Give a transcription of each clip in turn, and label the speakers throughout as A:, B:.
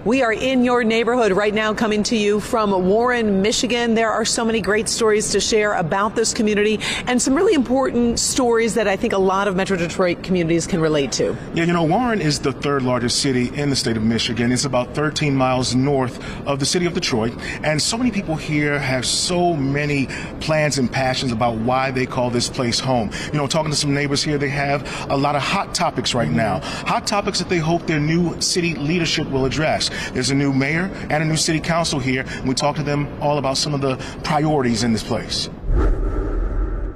A: We are in your neighborhood right now, coming to you from Warren, Michigan. There are so many great stories to share about this community and some really important stories that I think a lot of Metro Detroit communities can relate to.
B: Yeah, Warren is the third largest city in the state of Michigan. It's about 13 miles north of the city of Detroit. And so many people here have so many plans and passions about why they call this place home. Talking to some neighbors here, they have a lot of hot topics right now. Hot topics that they hope their new city leadership will address. There's a new mayor and a new city council here, and we talked to them all about some of the priorities in this place.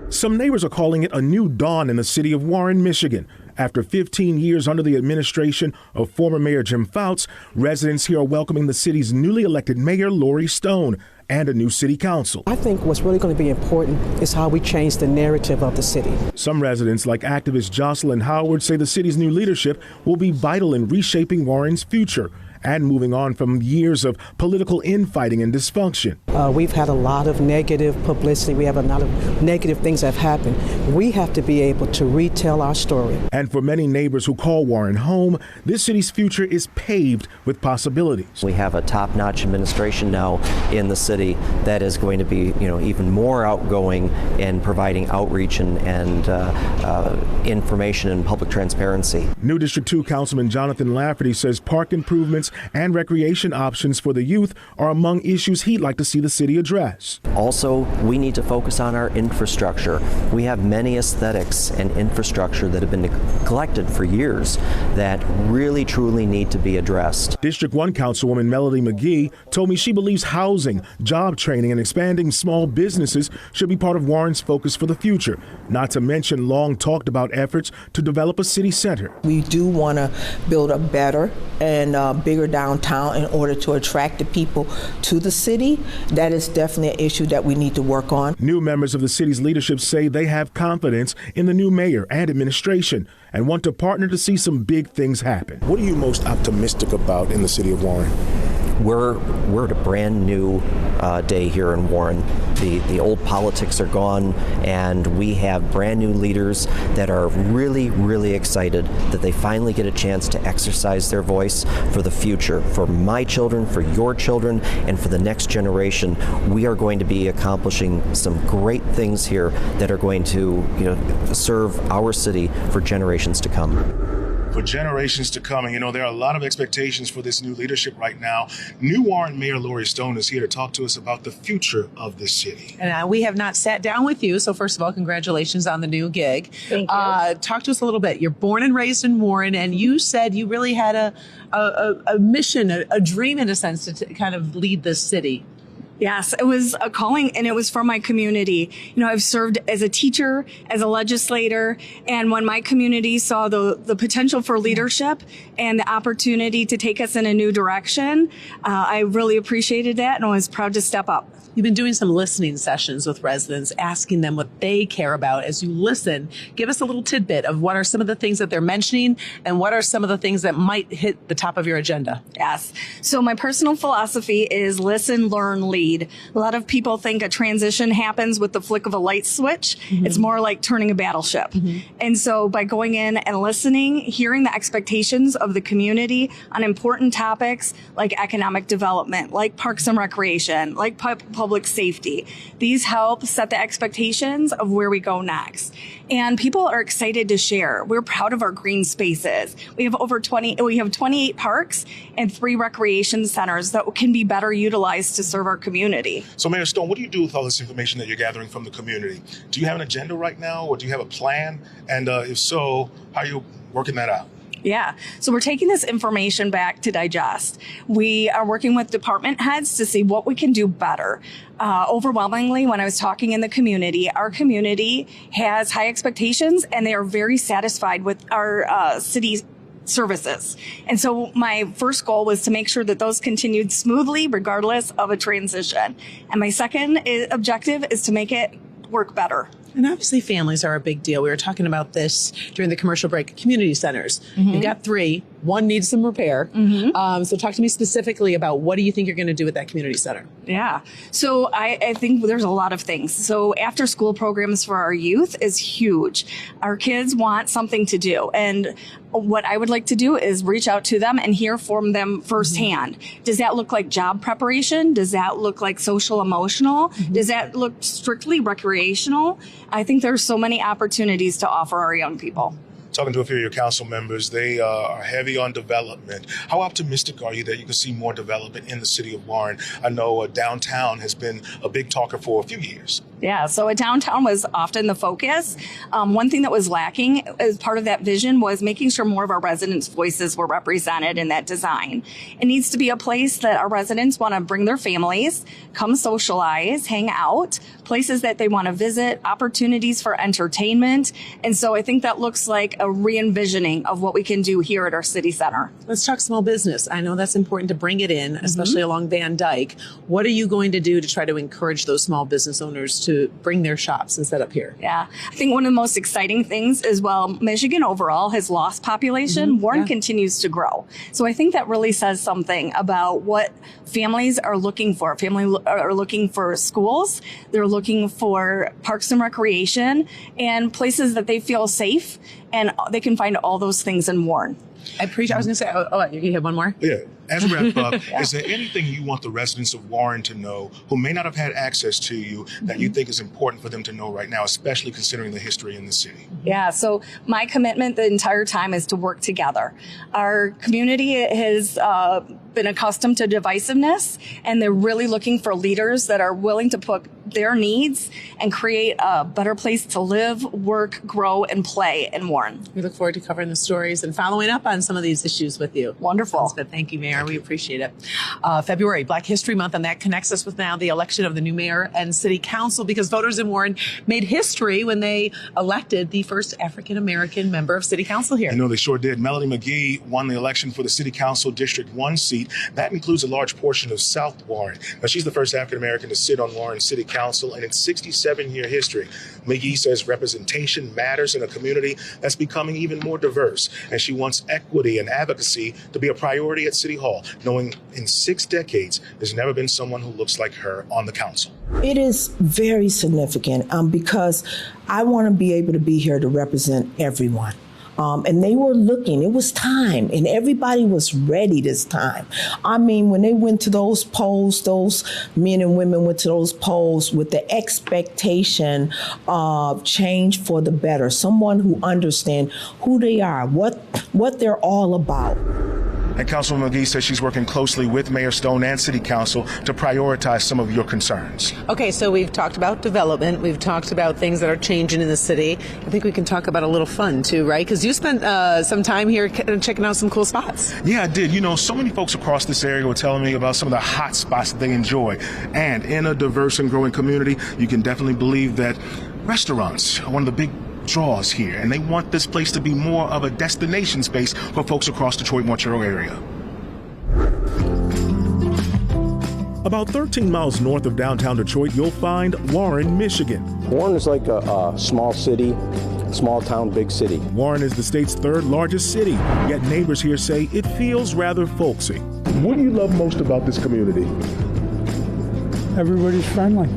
B: Some neighbors are calling it a new dawn in the city of Warren, Michigan. After 15 years under the administration of former Mayor Jim Fouts, residents here are welcoming the city's newly elected mayor, Lori Stone, and a new city council.
C: I think what's really going to be important is how we change the narrative of the city.
B: Some residents, like activist Jocelyn Howard, say the city's new leadership will be vital in reshaping Warren's future and moving on from years of political infighting and dysfunction.
C: We've had a lot of negative publicity. We have a lot of negative things that have happened. We have to be able to retell our story.
B: And for many neighbors who call Warren home, this city's future is paved with possibilities.
D: We have a top-notch administration now in the city that is going to be, even more outgoing in providing outreach and information and public transparency.
B: New District 2 Councilman Jonathan Lafferty says park improvements and recreation options for the youth are among issues he'd like to see the city address.
D: Also, we need to focus on our infrastructure. We have many aesthetics and infrastructure that have been neglected for years that really, truly need to be addressed.
B: District 1 Councilwoman Melody McGee told me she believes housing, job training, and expanding small businesses should be part of Warren's focus for the future, not to mention long talked about efforts to develop a city center.
E: We do want to build a better and bigger downtown in order to attract the people to the city. That is definitely an issue that we need to work on.
B: New members of the city's leadership say they have confidence in the new mayor and administration and want to partner to see some big things happen. What are you most optimistic about in the city of Warren?
D: We're at a brand new day here in Warren. The old politics are gone, and we have brand new leaders that are really, really excited that they finally get a chance to exercise their voice for the future, for my children, for your children, and for the next generation. We are going to be accomplishing some great things here that are going to, serve our city for generations to come.
B: For generations to come. And there are a lot of expectations for this new leadership right now. New Warren Mayor Lori Stone is here to talk to us about the future of this city.
A: And we have not sat down with you, so first of all, congratulations on the new gig.
F: Thank you.
A: Talk to us a little bit. You're born and raised in Warren, and you said you really had a mission, a dream in a sense, to kind of lead this city.
F: Yes, it was a calling, and it was for my community. I've served as a teacher, as a legislator, and when my community saw the potential for leadership and the opportunity to take us in a new direction, I really appreciated that, and I was proud to step up.
A: You've been doing some listening sessions with residents, asking them what they care about. As you listen, give us a little tidbit of what are some of the things that they're mentioning and what are some of the things that might hit the top of your agenda.
F: Yes. So my personal philosophy is listen, learn, lead. A lot of people think a transition happens with the flick of a light switch. Mm-hmm. It's more like turning a battleship. Mm-hmm. And so by going in and listening, hearing the expectations of the community on important topics like economic development, like parks and recreation, like public safety. These help set the expectations of where we go next. And people are excited to share. We're proud of our green spaces. We have 28 parks and 3 recreation centers that can be better utilized to serve our community.
B: So Mayor Stone, what do you do with all this information that you're gathering from the community? Do you have an agenda right now, or do you have a plan? And if so, how are you working that out?
F: Yeah. So we're taking this information back to digest. We are working with department heads to see what we can do better. Overwhelmingly, when I was talking in the community, our community has high expectations and they are very satisfied with our city services. And so my first goal was to make sure that those continued smoothly regardless of a transition. And my second objective is to make it work better.
A: And obviously families are a big deal. We were talking about this during the commercial break. Community centers. You've got 3. One needs some repair. So talk to me specifically about what do you think you're going to do with that community center?
F: Yeah. So I think there's a lot of things. So after school programs for our youth is huge. Our kids want something to do. And what I would like to do is reach out to them and hear from them firsthand. Does that look like job preparation? Does that look like social emotional? Does that look strictly recreational? I think there's so many opportunities to offer our young people.
B: Talking to a few of your council members, they are heavy on development. How optimistic are you that you can see more development in the city of Warren? I know downtown has been a big talker for a few years.
F: Yeah, so downtown was often the focus. One thing that was lacking as part of that vision was making sure more of our residents' voices were represented in that design. It needs to be a place that our residents want to bring their families, come socialize, hang out, places that they want to visit, opportunities for entertainment. And so I think that looks like a re-envisioning of what we can do here at our city center.
A: Let's talk small business. I know that's important to bring it in, especially along Van Dyke. What are you going to do to try to encourage those small business owners to bring their shops and set up here?
F: Yeah, I think one of the most exciting things is, while Michigan overall has lost population, Warren continues to grow. So I think that really says something about what families are looking for. Families are looking for schools. They're looking for parks and recreation and places that they feel safe, and they can find all those things in Warren.
A: I was going to say, you have one more?
B: Yeah. As we wrap up, is there anything you want the residents of Warren to know who may not have had access to you that you think is important for them to know right now, especially considering the history in the city?
F: Yeah, so my commitment the entire time is to work together. Our community has been accustomed to divisiveness, and they're really looking for leaders that are willing to put their needs and create a better place to live, work, grow, and play in Warren.
A: We look forward to covering the stories and following up on some of these issues with you.
F: Wonderful.
A: Sounds good. Thank you, Mayor. We appreciate it. February, Black History Month, and that connects us with now the election of the new mayor and city council, because voters in Warren made history when they elected the first African-American member of city council here.
B: I know they sure did. Melanie McGee won the election for the city council District 1 seat. That includes a large portion of South Warren. Now, she's the first African-American to sit on Warren City Council in its 67-year history. McGee says representation matters in a community that's becoming even more diverse, and she wants equity and advocacy to be a priority at City Hall, knowing in 6 decades there's never been someone who looks like her on the council.
E: It is very significant because I want to be able to be here to represent everyone. And they were looking, it was time, and everybody was ready this time. I mean, when they went to those polls, those men and women went to those polls with the expectation of change for the better, someone who understands who they are, what they're all about.
B: And Councilwoman McGee says she's working closely with Mayor Stone and City Council to prioritize some of your concerns.
A: Okay, so we've talked about development. We've talked about things that are changing in the city. I think we can talk about a little fun, too, right? Because you spent some time here checking out some cool spots.
B: Yeah, I did. You know, so many folks across this area were telling me about some of the hot spots that they enjoy. And in a diverse and growing community, you can definitely believe that restaurants are one of the big draws here, and they want this place to be more of a destination space for folks across Detroit metro area.
G: About 13 miles north of downtown Detroit, you'll find Warren, Michigan.
H: Warren is like a small city, small town, big city.
G: Warren is the state's 3rd largest city, yet neighbors here say it feels rather folksy. What do you love most about this community?
I: Everybody's friendly.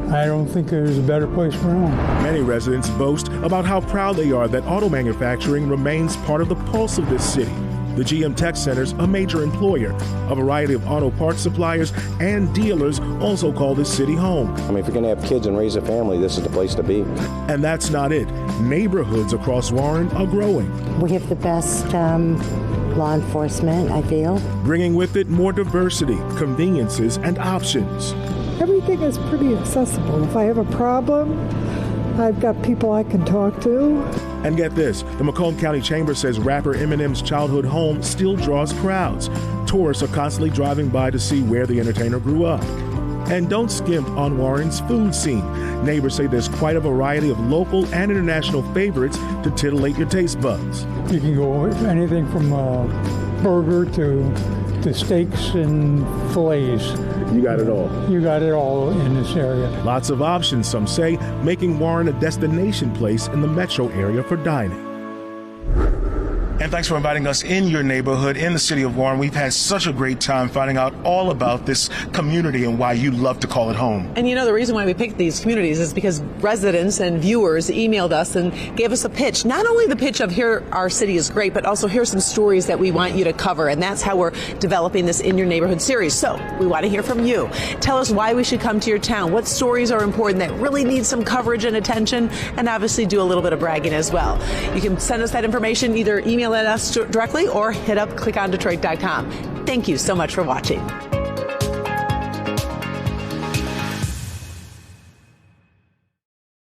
I: I don't think there's a better place around.
G: Many residents boast about how proud they are that auto manufacturing remains part of the pulse of this city. The GM Tech Center's a major employer. A variety of auto parts suppliers and dealers also call this city home.
H: I mean, if you're going to have kids and raise a family, this is the place to be.
G: And that's not it. Neighborhoods across Warren are growing.
J: We have the best law enforcement, I feel.
G: Bringing with it more diversity, conveniences, and options.
I: Everything is pretty accessible. If I have a problem, I've got people I can talk to.
G: And get this, the Macomb County Chamber says rapper Eminem's childhood home still draws crowds. Tourists are constantly driving by to see where the entertainer grew up. And don't skimp on Warren's food scene. Neighbors say there's quite a variety of local and international favorites to titillate your taste buds.
I: You can go anything from a burger to steaks and fillets.
G: You got it all.
K: You got it all in this area.
G: Lots of options, some say, making Warren a destination place in the metro area for dining.
B: And thanks for inviting us in your neighborhood in the city of Warren. We've had such a great time finding out all about this community and why you love to call it home.
A: And you know, the reason why we picked these communities is because residents and viewers emailed us and gave us a pitch. Not only the pitch of here, our city is great, but also here's some stories that we want you to cover. And that's how we're developing this In Your Neighborhood series. So we want to hear from you. Tell us why we should come to your town. What stories are important that really need some coverage and attention? And obviously do a little bit of bragging as well. You can send us that information, either email at us directly or hit up clickondetroit.com. Thank you so much for watching.